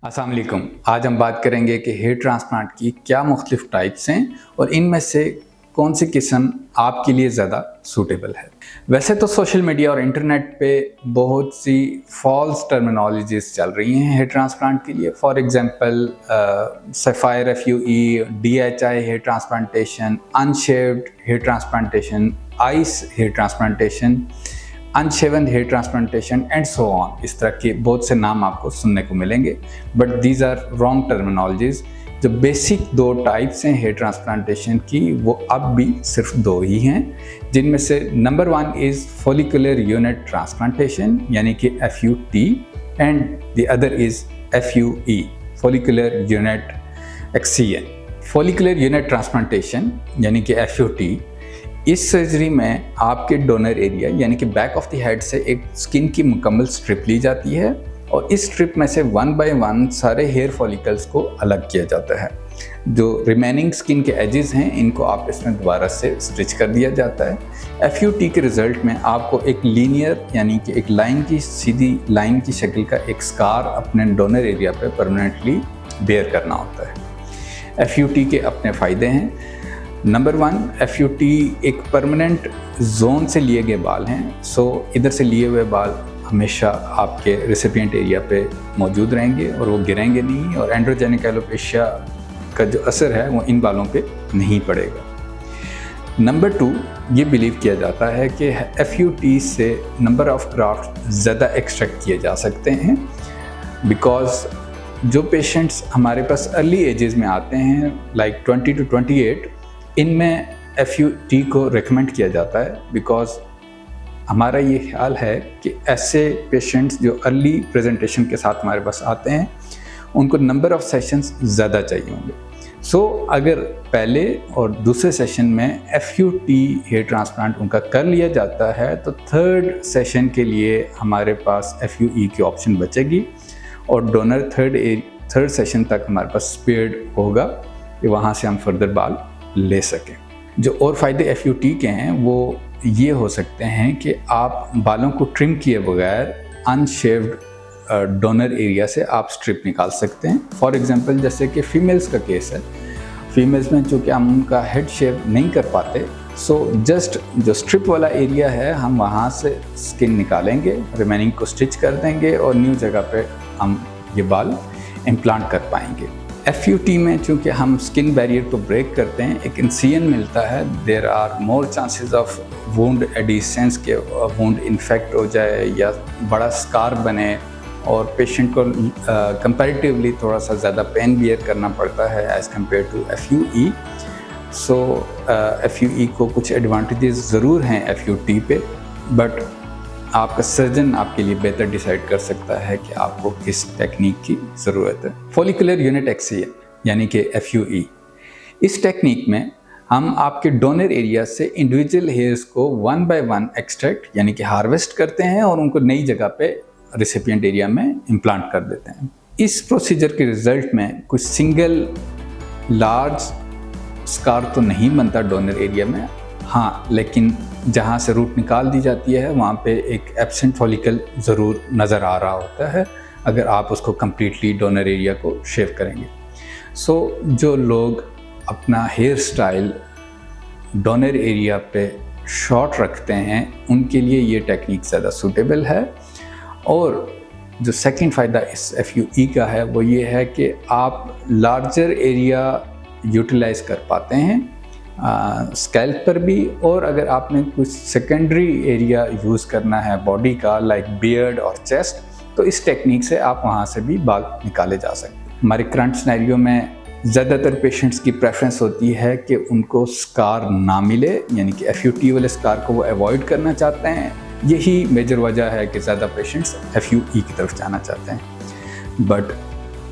अस्सलाम वालेकुम। आज हम बात करेंगे कि हेयर ट्रांसप्लांट की क्या मुख्तलिफ टाइप्स हैं और इनमें से कौन सी किस्म आपके लिए ज़्यादा सूटेबल है। वैसे तो सोशल मीडिया और इंटरनेट पे बहुत सी फॉल्स टर्मिनोलॉजीज चल रही हैं हेयर ट्रांसप्लांट के लिए। For example sapphire FUE, DHI hair transplantation, unshaved hair transplantation, ice hair transplantation, unshaven hair transplantation and so on. इस तरह के बहुत से नाम आपको सुनने को मिलेंगे, but these are wrong terminologies. जो बेसिक दो टाइप्स हैं हेयर ट्रांसप्लांटेशन की वो अब भी सिर्फ दो ही हैं, जिनमें से number 1 is follicular unit transplantation यानी कि FUT and the other is FUE follicular unit एक्सियन। Follicular unit transplantation यानी कि FUT, इस सर्जरी में आपके डोनर एरिया यानी कि बैक ऑफ द हेड से एक स्किन की मुकम्मल स्ट्रिप ली जाती है और इस स्ट्रिप में से 1 बाय 1 सारे हेयर फॉलिकल्स को अलग किया जाता है। जो रिमेनिंग स्किन के एजेस हैं इनको आप इसमें दोबारा से स्टिच कर दिया जाता है। FUT के रिज़ल्ट में आपको एक लीनियर यानी कि एक लाइन की सीधी लाइन की शक्ल का एक स्कार अपने डोनर एरिया पे परमानेंटली बेयर करना होता है। FUT के अपने फ़ायदे हैं। नंबर 1, FUT एक परमानेंट जोन से लिए गए बाल हैं। सो इधर से लिए हुए बाल हमेशा आपके रेसिपिएंट एरिया पे मौजूद रहेंगे और वो गिरेंगे नहीं, और एंड्रोजेनिक एलोपेशिया का जो असर है वो इन बालों पे नहीं पड़ेगा। नंबर 2, ये बिलीव किया जाता है कि FUT से नंबर ऑफ ग्राफ्ट ज़्यादा एक्सट्रैक्ट किए जा सकते हैं, बिकॉज जो पेशेंट्स हमारे पास अर्ली एजेस में आते हैं लाइक 20 to 28, इनमें FUT को रिकमेंड किया जाता है, बिकॉज हमारा ये ख्याल है कि ऐसे पेशेंट्स जो अर्ली प्रेजेंटेशन के साथ हमारे पास आते हैं उनको नंबर ऑफ सेशंस ज़्यादा चाहिए होंगे। सो अगर पहले और दूसरे सेशन में FUT हेयर ट्रांसप्लांट उनका कर लिया जाता है तो थर्ड सेशन के लिए हमारे पास FUE की ऑप्शन बचेगी और डोनर थर्ड सेशन तक हमारे पास स्पेयर्ड होगा कि वहाँ से हम फर्दर बाल ले सकें। जो और फ़ायदे FUT के हैं वो ये हो सकते हैं कि आप बालों को ट्रिम किए बगैर अनशेव्ड डोनर एरिया से आप स्ट्रिप निकाल सकते हैं। फॉर एग्जांपल जैसे कि फ़ीमेल्स का केस है, फीमेल्स में चूँकि हम उनका हेड शेव नहीं कर पाते, सो जस्ट जो स्ट्रिप वाला एरिया है हम वहाँ से स्किन निकालेंगे, रिमेनिंग को स्टिच कर देंगे और न्यू जगह पे हम ये बाल इम्प्लांट कर पाएंगे। FUT में चूँकि हम स्किन बैरियर को ब्रेक करते हैं, एक इंसिजन मिलता है, there are more chances of wound adhesions के वुंड इन्फेक्ट हो जाए या बड़ा स्कार बने और पेशेंट को कंपैरेटिवली थोड़ा सा ज़्यादा पेन बियर करना पड़ता है एज़ कम्पेयर टू FUE। सो FUE को कुछ एडवांटेजेस ज़रूर हैं FUT पे, बट आपका सर्जन आपके लिए बेहतर डिसाइड कर सकता है कि आपको किस टेक्निक की ज़रूरत है। फॉलिकुलर यूनिट एक्सियन यानी कि FUE, इस टेक्निक में हम आपके डोनर एरिया से इंडिविजुअल हेयर्स को 1 by 1 एक्सट्रैक्ट यानी कि हार्वेस्ट करते हैं और उनको नई जगह पे रेसिपिएंट एरिया में इम्प्लांट कर देते हैं। इस प्रोसीजर के रिज़ल्ट में कुछ सिंगल लार्ज स्कार तो नहीं बनता डोनर एरिया में, हाँ, लेकिन जहाँ से रूट निकाल दी जाती है वहाँ पे एक एब्सेंट फॉलिकल ज़रूर नज़र आ रहा होता है अगर आप उसको कम्प्लीटली डोनर एरिया को शेव करेंगे। सो जो लोग अपना हेयर स्टाइल डोनर एरिया पे शॉर्ट रखते हैं उनके लिए ये टेक्निक ज़्यादा सूटेबल है। और जो सेकंड फ़ायदा इस FUE का है वो ये है कि आप लार्जर एरिया यूटिलाइज़ कर पाते हैं स्कैल्प पर भी, और अगर आपने कुछ सेकेंडरी एरिया यूज़ करना है बॉडी का लाइक बियर्ड और चेस्ट, तो इस टेक्निक से आप वहाँ से भी बाल निकाले जा सकते हैं। हमारे करंट सिनेरियो में ज़्यादातर पेशेंट्स की प्रेफरेंस होती है कि उनको स्कार ना मिले, यानी कि FUT वाले स्कार को वो अवॉइड करना चाहते हैं। यही मेजर वजह है कि ज़्यादा पेशेंट्स FUE की तरफ जाना चाहते हैं। बट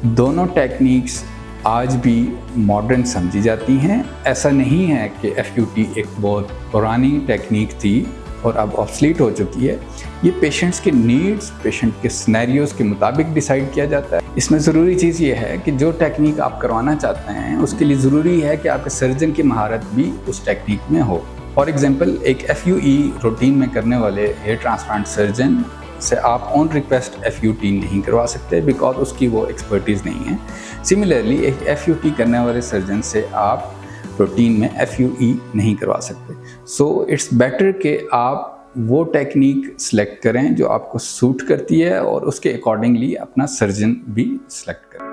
दोनों टेक्निक्स आज भी मॉडर्न समझी जाती हैं। ऐसा नहीं है कि FUT एक बहुत पुरानी टेक्निक थी और अब ऑब्सलीट हो चुकी है। ये पेशेंट्स के नीड्स, पेशेंट के सिनेरियोज़ के मुताबिक डिसाइड किया जाता है। इसमें ज़रूरी चीज़ ये है कि जो टेक्निक आप करवाना चाहते हैं उसके लिए ज़रूरी है कि आपके सर्जन की महारत भी उस टेक्निक में हो। फॉर एग्जांपल एक FUE रूटीन में करने वाले हेयर ट्रांसप्लांट सर्जन से आप ऑन रिक्वेस्ट FUT नहीं करवा सकते बिकॉज उसकी वो एक्सपर्टीज़ नहीं है। सिमिलरली एक FUT करने वाले सर्जन से आप रूटीन में FUE नहीं करवा सकते। सो इट्स बेटर कि आप वो टेक्निक सेलेक्ट करें जो आपको सूट करती है और उसके अकॉर्डिंगली अपना सर्जन भी सिलेक्ट करें।